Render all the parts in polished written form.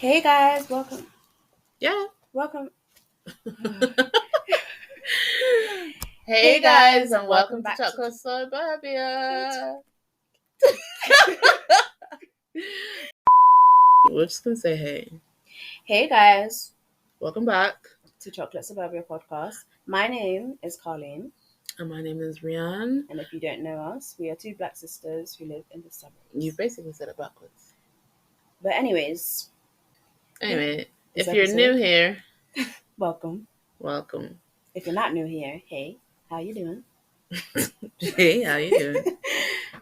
Hey guys, welcome. Yeah. Welcome. Hey guys, and welcome to Chocolate Suburbia. We're just gonna say hey. Hey guys, Welcome back. to Chocolate Suburbia podcast. My name is Carlene, And my name is Rian. and if you don't know us, we are two black sisters who live in the suburbs. You basically said it backwards. But anyways, Anyway, this if you're episode- new here, welcome. welcome. If you're not new here, hey, how you doing? Hey, how you doing?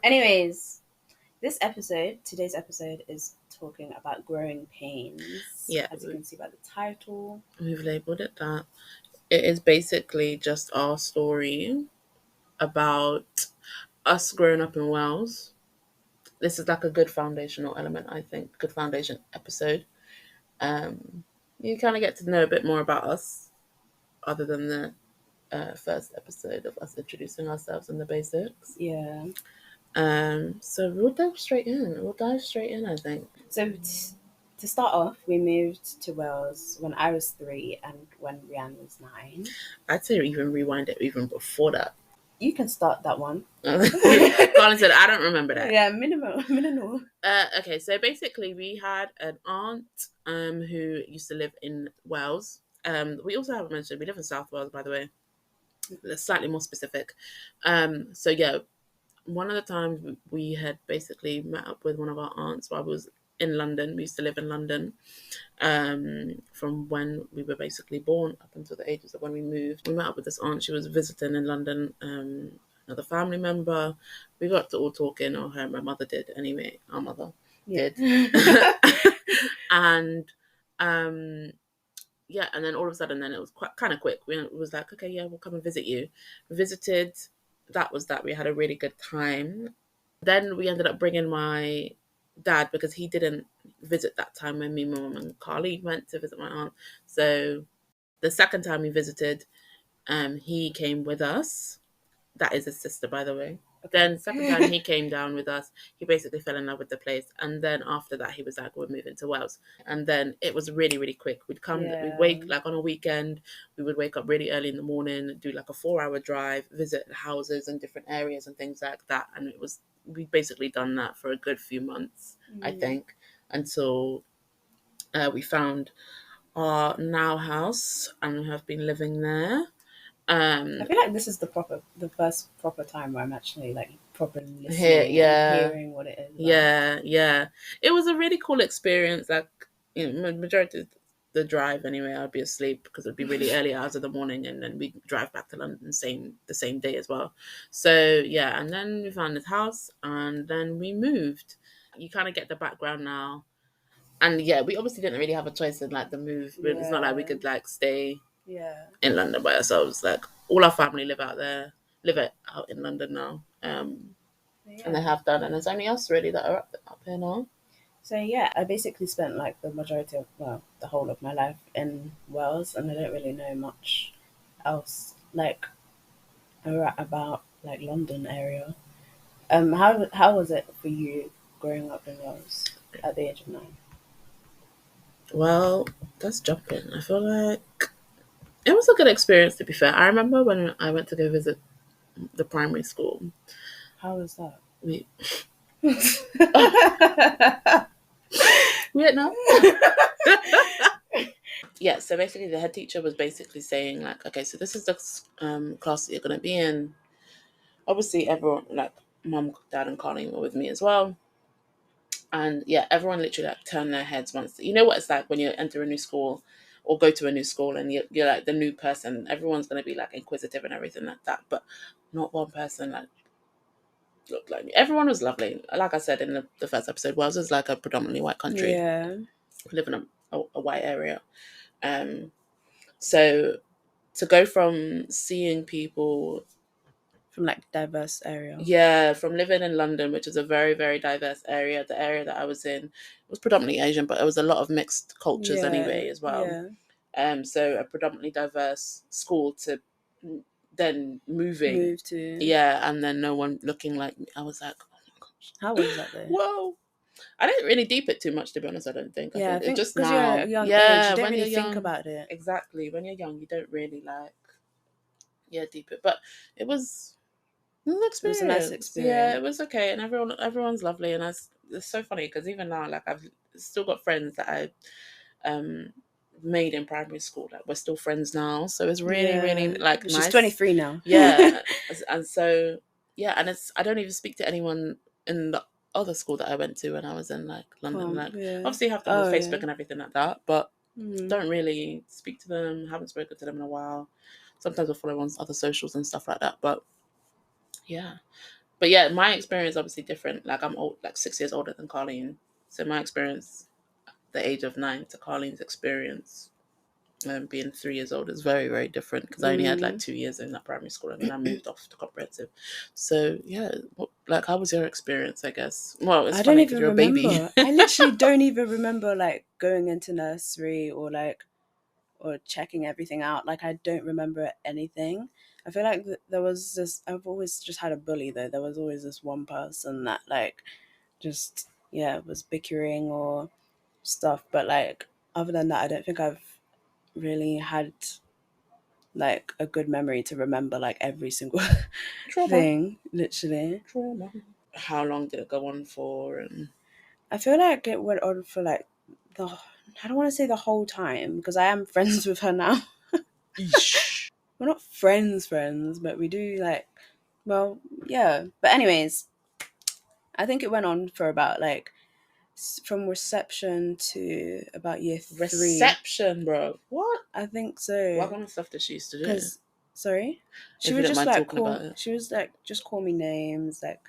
Anyways, today's episode is talking about growing pains. Yeah. As you can see by the title. We've labeled it that. It is basically just our story about us growing up in Wales. This is like a good foundational element, I think. Good foundation episode. You kind of get to know a bit more about us, other than the first episode of us introducing ourselves and the basics. Yeah. So we'll dive straight in. I think. So to start off, we moved to Wales when I was 3 and when Rianne was 9. I'd say even rewind it even before that. You can start that one. Colin said, I don't remember that. Yeah, minimal. Okay, so basically we had an aunt who used to live in Wales. We also haven't mentioned we live in South Wales, by the way. That's slightly more specific. So yeah, one of the times we had basically met up with one of our aunts while we was in London. We used to live in London from when we were basically born up until the ages of when we moved. We met up with this aunt. She was visiting in London. Another family member. We got to all talking, or her, my mother did anyway. Our mother did. And yeah, and then all of a sudden, then it was quite kind of quick. It was like, okay, yeah, we'll come and visit you. We visited. That was that. We had a really good time. Then we ended up bringing my dad because he didn't visit that time when me, my mum, and Carly went to visit my aunt. So the second time we visited, he came with us. That is his sister, by the way. Then second time he came down with us, he basically fell in love with the place. And then after that, he was like, we're moving to Wales. And then it was really, really quick. We'd wake, like on a weekend, we would wake up really early in the morning, do like a 4-hour drive, visit houses and different areas and things like that. And we basically done that for a good few months, I think, until we found our now house and have been living there. I feel like this is the first proper time where I'm actually like properly listening and hearing what it is. Yeah. It was a really cool experience. Like, majority of the drive anyway, I'd be asleep because it'd be really early hours of the morning, and then we drive back to London the same day as well. So yeah, and then we found this house, and then we moved. You kind of get the background now, and yeah, we obviously didn't really have a choice in like the move. But it's not like we could like stay in London by ourselves. Like all our family live out in London now, and they have done, and there's only us really that are up here now. So yeah, I basically spent like the majority of the whole of my life in Wales, and I don't really know much else like about like London area. How was it for you growing up in Wales at the age of 9? Well, that's jumping. I feel like it was a good experience, to be fair. I remember when I went to go visit the primary school. How was that? Vietnam. Yeah, so basically the head teacher was basically saying like, okay, so this is the class that you're going to be in. Obviously everyone, like mum, dad and Carly were with me as well. And yeah, everyone literally like turned their heads once. You know what it's like when you enter a new school or go to a new school and you're like the new person. Everyone's going to be like inquisitive and everything like that. But not one person like looked like me. Everyone was lovely. Like I said in the first episode, Wales is like a predominantly white country. Yeah. We live in a white area. So to go from seeing people from like diverse area. Yeah, from living in London, which is a very, very diverse area. The area that I was in was predominantly Asian, but it was a lot of mixed cultures anyway as well. Yeah. So a predominantly diverse school to then move to. to. Yeah, and then no one looking like me. I was like, oh my gosh. How was that though? Whoa. I didn't really deep it too much, to be honest. I don't think. I Yeah, I think it's think just because you're at a now. young age, you Yeah, don't when really you're think young, about it. exactly. When you're young, you don't really like, yeah, deep it. But it was an It was a nice experience. Yeah, it experience. was okay, and everyone's lovely, and it's so funny because even now, like I've still got friends that I um made in primary school that we're still friends now. So it's really, really Yeah, like she's nice. 23 now. Yeah, and so yeah, and it's I don't even speak to anyone in the other school that I went to when I was in like London. Calm. Like Yeah. obviously you have the whole Oh yeah. Facebook and everything like that, but Mm. don't really speak to them. Haven't spoken to them in a while. Sometimes we'll follow on other socials and stuff like that. Yeah, but yeah, my experience is obviously different. Like I'm old, like 6 years older than Carlene. So my experience, the age of 9 to Carlene's experience, being 3 years old is very, very different because I only had like Mm. 2 years in that primary school and then I moved off to comprehensive. So yeah, like how was your experience? I guess. Well, it's I don't funny because even you're a baby. remember. I literally don't even remember like going into nursery or like or checking everything out. Like I don't remember anything. I feel like there was this. I've always just had a bully though. There was always this one person that like just yeah was bickering or stuff. But like other than that, I don't think I've really had like a good memory to remember like every single Trauma, thing. Literally, trauma. How long did it go on for? And I feel like it went on for like the. I don't want to say the whole time because I am friends with her now. Eesh. We're not friends, but we do like, well, yeah. But anyways, I think it went on for about like from reception to about year 3. Reception, bro. What? I think What so. kind of stuff did she used to do? Cause, sorry, she If you would don't just mind like talking call. about it. She was like just call me names. Like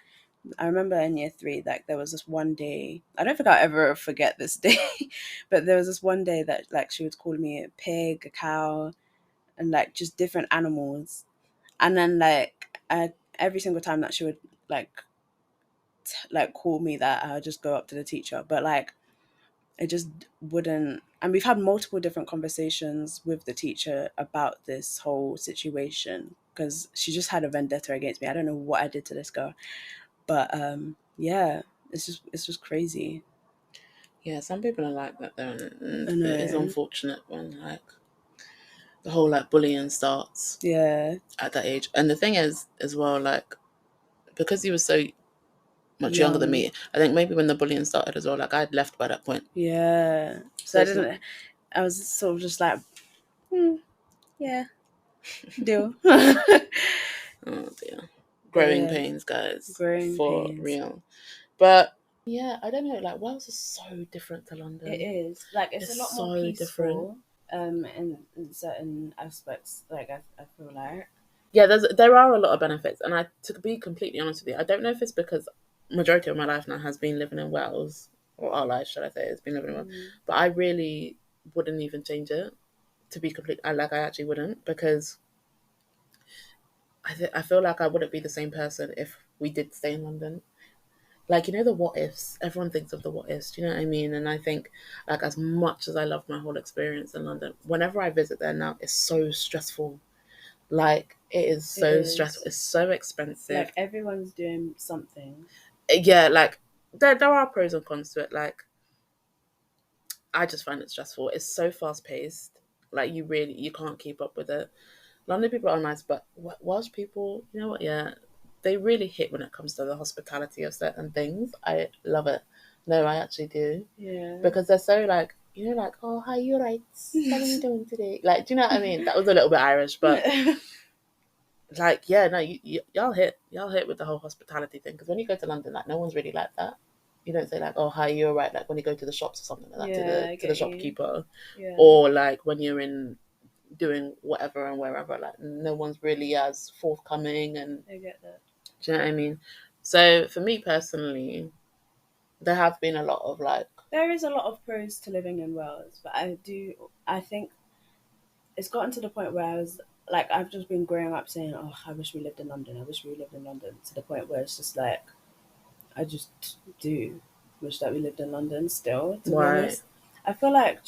I remember in year 3, like there was this one day. I don't think I'll ever forget this day, but there was this one day that like she was calling me a pig, a cow, and like just different animals. And then like every single time that she would like like call me that, I would just go up to the teacher. But like it just wouldn't. And we've had multiple different conversations with the teacher about this whole situation because she just had a vendetta against me. I don't know what I did to this girl, but yeah, it's just crazy. Yeah, some people are like that though, I and it is know. unfortunate when like the whole like bullying starts Yeah, at that age. And the thing is, as well, like because he was so much younger than young. me, I think maybe when the bullying started as well, like I'd left by that point. Yeah. So So I it's not. didn't. I was sort of just like, hmm, yeah, deal. Oh dear, But growing yeah, pains, guys, growing for pains. real. But yeah, I don't know. Like Wales is so different to It London. is like it's It's a lot more so different. peaceful, in certain aspects. Like I feel like. Yeah, there are a lot of benefits, and I to be completely honest with you, I don't know if it's because majority of my life now has been living in Wales, or our life, should I say, has been living in Wales. Mm, But I really wouldn't even change it. To be complete, I actually wouldn't because I feel like I wouldn't be the same person if we did stay in London. Like the what ifs. Everyone thinks of the what ifs. Do you know what I mean? And I think like as much as I love my whole experience in London, whenever I visit there now, it's so stressful. Like it is it so stressful. is It's so like expensive. everyone's doing something. Yeah, like there are pros and cons to it. Like I just find it stressful. It's so fast paced. Like you can't keep up with it. London people are nice, but Welsh people, you know what? Yeah, they really hit when it comes to the hospitality of certain things. I love it. No, I actually do Yeah. because they're so like like oh hi you right, what are you doing today? Like do you know what I mean? That was a little bit Irish, but like yeah no y'all hit with the whole hospitality thing because when you go to London like no one's really like that. You don't say like oh hi you're right like when you go to the shops or something like that to Yeah, the I to the get you. shopkeeper Yeah, or like when you're in doing whatever and wherever like no one's really as forthcoming and I get that. do you know what I mean. So for me personally there have been a lot of like There is a lot of pros to living in Wales, but I think it's gotten to the point where I was like, I've just been growing up saying, oh, I wish we lived in London. I wish we lived in London. To the point where it's just like, I just do wish that we lived in London still, to be why honest. I feel like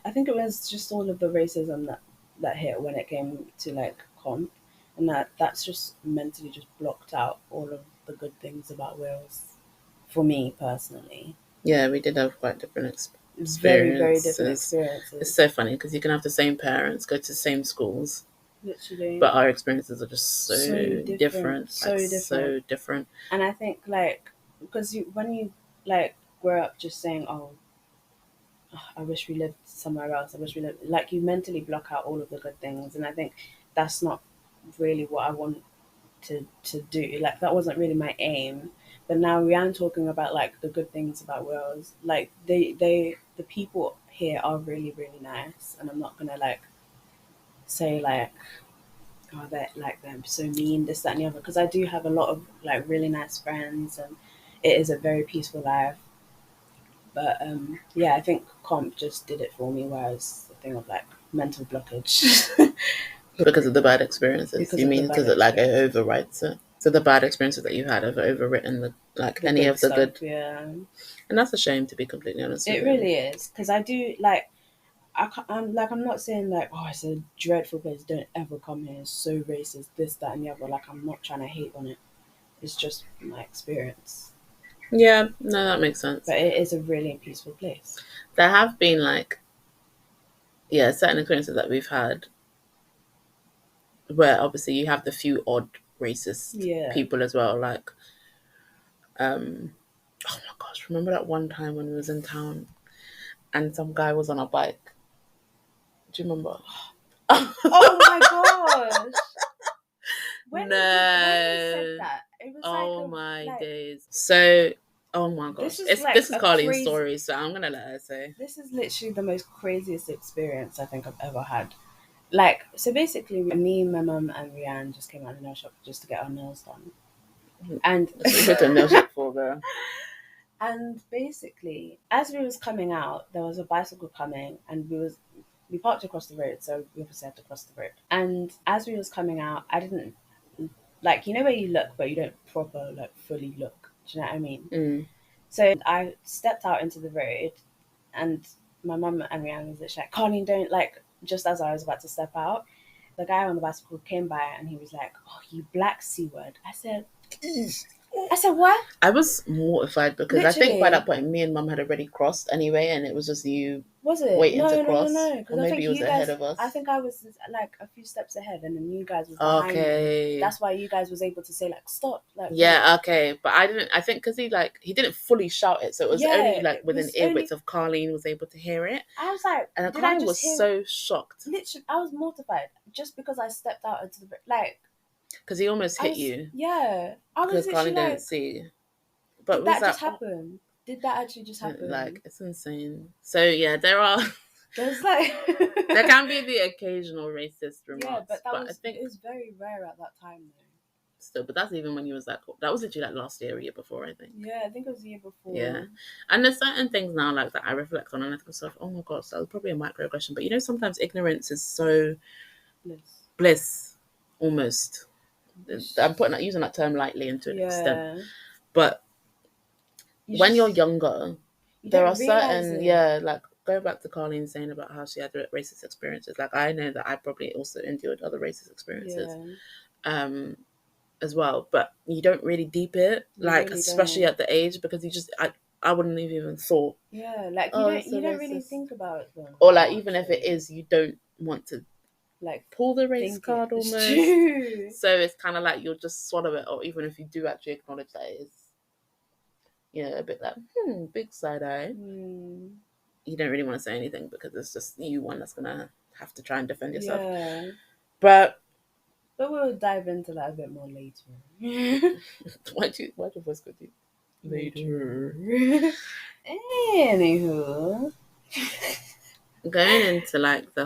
I think it was just all of the racism that hit when it came to like comp, and that's just mentally just blocked out all of the good things about Wales for me personally. Yeah, we did have quite different Very, very different experiences. It's experiences. so funny because you can have the same parents, go to the same schools, Literally. but our experiences are just So so different. different, like So different. so different. And I think, like, because when you, like, grow up just saying, oh, I wish we lived somewhere else. I wish we lived, like, you mentally block out all of the good things. And I think that's not really what I want to do. Like, that wasn't really my aim. But now we are talking about, like, the good things about Wales. Like, the people here are really, really nice. And I'm not going to, like, say, like, oh, they're so mean, this, that, and the other. Because I do have a lot of, like, really nice friends. And it is a very peaceful life. But yeah, I think comp just did it for me, whereas the thing of like mental blockage Because of the bad experiences, because you of the mean bad because it like it experiences, overwrites it? So the bad experiences that you had have overwritten the like the any good of the stuff. good, Yeah, and that's a shame to be completely honest with it you. really is because I do like. I'm not saying like, oh, it's a dreadful place. Don't ever come here. It's so racist. This, that, and the other. Like, I'm not trying to hate on it. It's just my experience. Yeah, no, that makes sense. But it is a really peaceful place. There have been like, yeah, certain experiences that we've had where obviously you have the few odd racist Yeah. people as well. Like, oh my gosh, remember that one time when we was in town and some guy was on a bike? Do you remember? Oh my gosh. When he said No. that, it was like Oh a my like days. So, oh my gosh, this is like this is a Carlene's crazy. story, so I'm gonna let her say. This is literally the most craziest experience I think I've ever had. Like, so basically, me, my mum, and Rianne just came out of the nail shop just to get our nails done, and That's what you go to a nail shop for, girl. and basically, as we was coming out, there was a bicycle coming, and we parked across the road, so we obviously had to cross the road. And as we was coming out, I didn't like, you know where you look, but you don't proper like fully look. Do you know what I mean? Mm. So I stepped out into the road, and my mum and Rihanna was literally like, Colleen, don't, like, just as I was about to step out, the guy on the bicycle came by and he was like, oh, you black C word. I said, what? I was mortified because I think by that Literally. point, me and mum had already crossed anyway, and it was just you Was it? waiting to No, no, no, cross, no. or Because I maybe think he was you ahead guys, of us. I think I was like a few steps ahead, and then you guys was behind me. Okay. That's why you guys was able to say like, stop, like, wait. Yeah, okay, but I didn't. I think because he didn't fully shout it, so it was only Yeah, like it within was ear only. width of Carlene was able to hear it, I was like, and did I Carlene just was hear? so shocked Literally, I was mortified just because I stepped out into the like. because he almost I hit was, you yeah, I was because literally Carlene didn't like, see. But did it was that like, just oh, happen? Did that actually just like happen? it's insane. So yeah, there are There's like, there can be the occasional racist yeah, remarks, but that but I was, think it was very rare at that time though. still, but that's even when you was like that was literally like last year or year before, I think. Yeah, I think it was the year Yeah, before. and there's certain things now like that I reflect on and I think to myself, oh my god, so that was probably a microaggression. But you know, sometimes ignorance is so Bliss. bliss, almost. I'm It's- putting that using that term lightly and to an extent, Yeah, but you when you're just younger, you there are don't realize certain it. like going back to Carlene saying about how she had racist experiences. Like I know that I probably also endured other racist experiences. Yeah, Um, as well, but you don't really deep it, you like really especially don't. at the age because you just I wouldn't have even thought, Yeah, like oh, it's a you don't really racist, think about them or that like even much if it though. is, you don't want to Like, pull the race think it. card It's almost. true. So it's kind of like you'll just swallow it, or even if you do actually acknowledge that it is, a bit like big side eye. Mm, You don't really want to say anything because it's just you one that's gonna have to try and defend yourself. yeah. But But we'll dive into that a bit more later. why'd your voice go deep? Later. Later. Anywho. Going into like the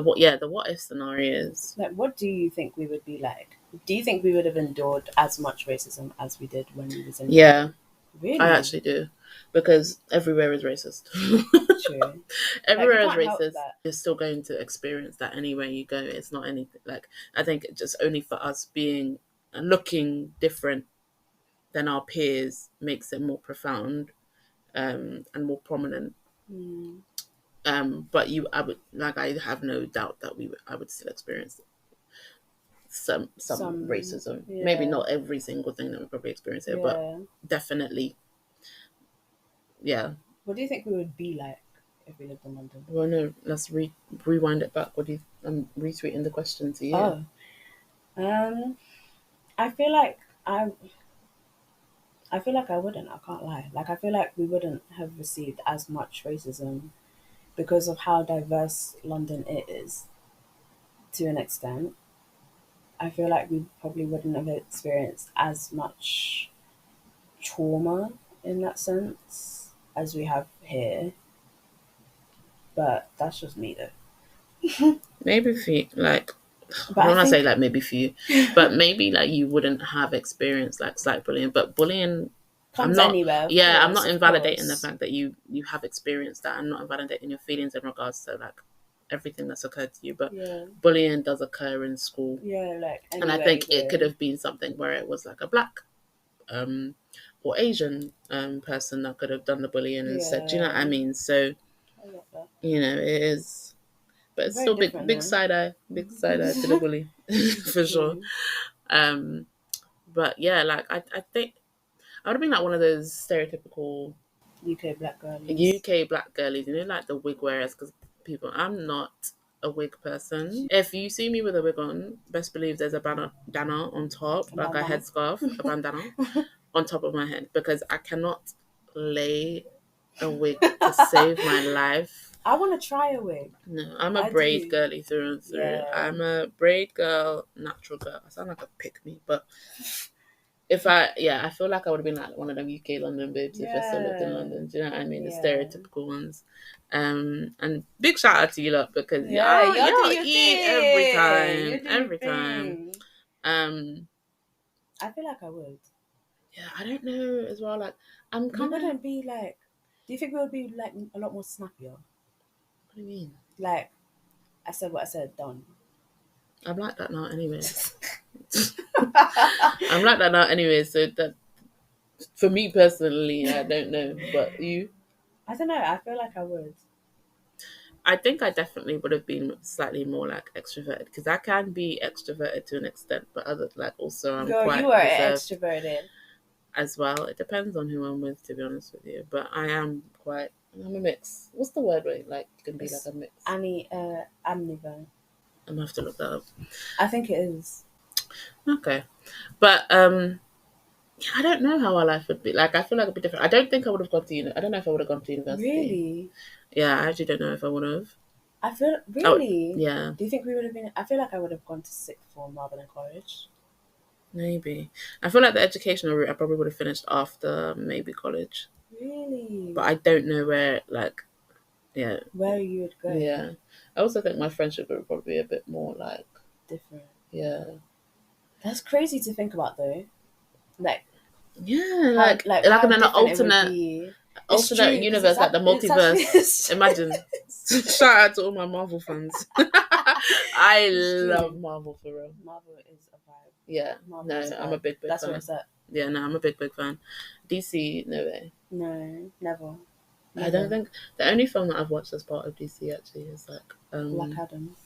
what if scenarios. Like, what do you think we would be like? Do you think we would have endured as much racism as we did when we was in London? Yeah, I Really? actually do, because everywhere is racist. True. Like, you Everywhere is can't help racist. that. You're still going to experience that anywhere you go. It's not anything like I think it's just only for us being looking different than our peers makes it more profound and more prominent. Mm. But I would like I have no doubt that I would still experience some racism. yeah. Maybe not every single thing that we probably experience here, but Yeah. definitely, yeah. What do you think we would be like if we lived in London? Well, no, let's rewind it back. What do you? I'm retweeting the question to you. Oh, I feel like I feel like I wouldn't. I can't lie. Like I feel like we wouldn't have received as much racism because of how diverse London is to an extent. I feel like we probably wouldn't have experienced as much trauma in that sense as we have here. But that's just me though. Maybe for you, like, But I don't I want to say think like maybe for you, but maybe like you wouldn't have experienced like slight bullying. But bullying, I'm comes not. anywhere, Yeah, I'm not of invalidating the course. fact that you have experienced that. I'm not invalidating your feelings in regards to like everything that's occurred to you. But Yeah, bullying does occur in school, yeah, like and I anywhere you think it could go. have been something where it was like a black or Asian person that could have done the bullying instead. Do you know what I Yeah, mean? So I get that. it is, but it's Very still different big though. side eye, to the bully It's for sure. true. Um, but yeah, like I think I would have been like one of those stereotypical UK black girlies. UK black girlies, like the wig wearers, because I'm not a wig person. If you see me with a wig on, best believe there's a bandana on top, A like a bandana. headscarf, a bandana on top of my head, because I cannot lay a wig to save my life. I want to try a wig. No, I'm a I braid do. girly through and through. Yeah. I'm a braid girl, natural girl. I sound like a pick me, but I feel like I would have been like one of them UK London babes if I still lived in Yeah. London. Do you know what I mean? The Yeah. stereotypical ones. And big shout out to you lot, because Yeah, y'all do your eat every thing. You time. do your Every time. thing. Um I feel like I would. yeah, I don't know as well. Like I'm We kinda wouldn't be like. Do you think we would be like a lot more snappier? what do you mean? Like, I said what I said, done. I'm like that now anyway. I'm like that now anyway, so that for me personally, I don't know. But you? I don't know. I feel like I would. I think I definitely would have been slightly more like extroverted, because I can be extroverted to an extent, but other like also I'm Girl, you quite are reserved extroverted. as well. It depends on who I'm with, to be honest with you. But I'm a mix. What's the word where like you can be It's like a mix? amniver. I'm gonna have to look that up. I think it is. Okay, but I don't know how our life would be. Like I feel like it'd be different. I don't think I would have gone to I don't know if I would have gone to university. Really? Yeah, I actually don't know if I would have. I feel Oh, really. yeah, Do you think we would have been? I feel like I would have gone to sixth form rather than college. maybe. I feel like the educational route I probably would have finished after maybe college. Really? But I don't know where, like, yeah. Where you would go? Yeah. I also think my friendship would probably be a bit more like, Different. yeah. That's crazy to think about though. Like, Yeah, how, like how in an different it would alternate be. It's alternate true, 'cause universe, like the multiverse. it's Imagine. Shout out to all my Marvel fans. I It's true. love Marvel for real. Marvel is a vibe. Yeah. Marvel No, is a I'm a vibe. big That's fan. where it's at. Yeah, no, I'm a big fan. DC, no way. No, never. I don't think the only film that I've watched as part of DC actually is like Black Adam.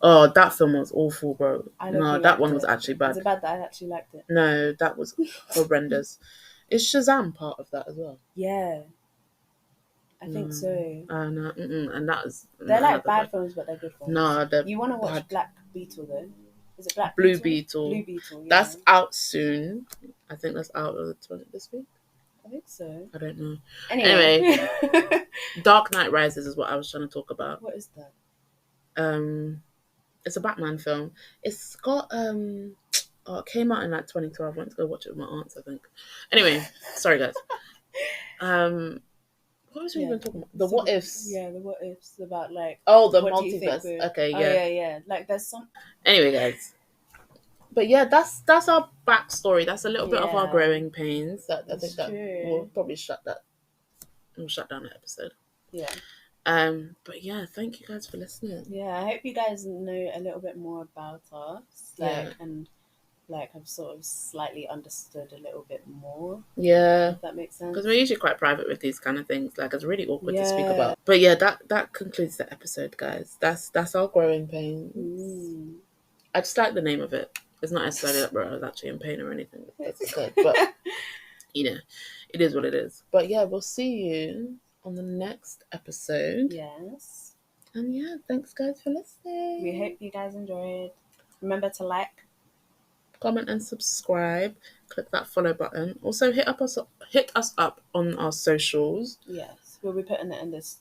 oh, that film was awful, bro. I No, liked that one it. was actually bad. Was it bad that I actually liked it? No, that was horrendous. Is Shazam part of that as well? Yeah. I think so. No, and that was They're like bad films, but they're good films. No, you want to watch Black Beetle though? Is it Black Blue Beetle? Beetle. Blue Beetle. Yeah. That's out soon. I think that's out this week. I think so. I don't know. Anyway. Dark Knight Rises is what I was trying to talk about. What is that? It's a Batman film. It's got it came out in like 2012. I went to go watch it with my aunts, I think. Anyway, sorry guys. What was we even talking about? The what ifs. Yeah, the what ifs about like. Oh, the multiverse. Okay, yeah. Yeah. Like there's some. Anyway, guys. But yeah, that's our backstory. That's a little bit of our growing pains. I think that we'll probably shut down the episode. Yeah. But yeah, thank you guys for listening. Yeah, I hope you guys know a little bit more about us. And have sort of slightly understood a little bit more. Yeah. If that makes sense. Because we're usually quite private with these kind of things. Like, it's really awkward to speak about. But yeah, that concludes the episode, guys. That's our growing pains. I just like the name of it. It's not necessarily that I was actually in pain or anything. That's good. But, you know, it is what it is. But yeah, we'll see you on the next episode. Yes. And yeah, thanks guys for listening. We hope you guys enjoyed. Remember to like, comment, and subscribe. Click that follow button. Also, hit us up on our socials. Yes, we'll be putting it in this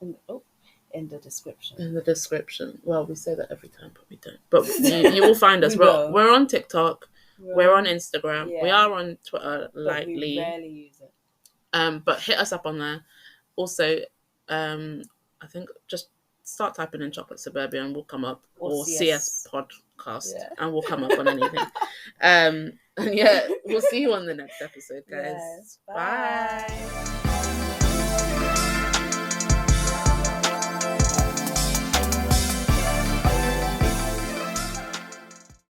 in the description. In the description. Well, we say that every time, but we don't. But you will find us. We're on TikTok. We're on Instagram. Yeah. We are on Twitter lightly. But we rarely use it. But hit us up on there. Also, I think just start typing in Chocolate Suburbia and we'll come up, or CS Podcast, and we'll come up on anything. And yeah, we'll see you on the next episode, guys. Yes, bye.